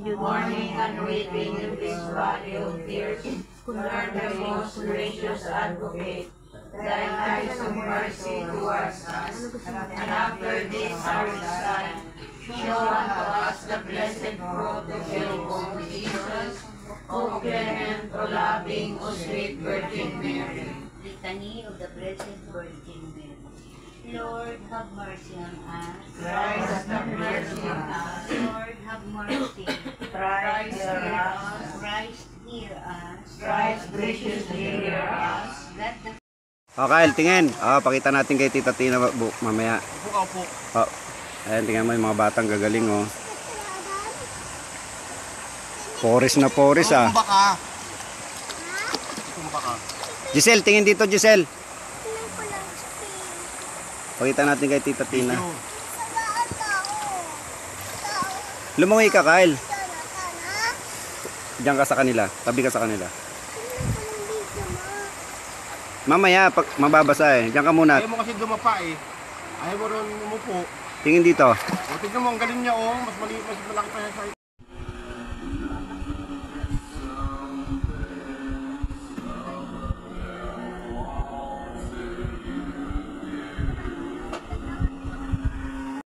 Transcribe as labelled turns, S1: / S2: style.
S1: Mourning and weeping in this valley of tears, learn the most gracious advocate, thine eyes of mercy towards us, and after this our sign, show unto us the blessed fruit of your womb, Jesus, O clement, O loving, O sweet Virgin Mary.
S2: Litany of the Blessed Virgin Mary. Lord, have mercy on us.
S1: Christ, have mercy on us.
S2: Lord, have mercy.
S1: Christ, hear us.
S2: Christ, hear us.
S1: Christ, graciously hear us.
S2: Let the
S3: Kyle, tingin. Pakita natin kay Tita Tina mamaya.
S4: Opo.
S3: Ayan, tingnan mo yung mga batang gagaling, oh. Poris na poris, ah.
S4: Tumba ka.
S3: Giselle, tingin dito, Giselle. Pakita natin kay Tita Tina. Lumangoy ka, Kyle. Diyan ka sa kanila. Tabi ka sa kanila. Mamaya, pag mababasa eh. Diyan ka muna.
S4: Ayaw mo kasi dumapa eh. Ayaw mo rin umupo.
S3: Tingin dito.
S4: O, tignan mo, ang galing niya oh. Mas malaki pa siya sa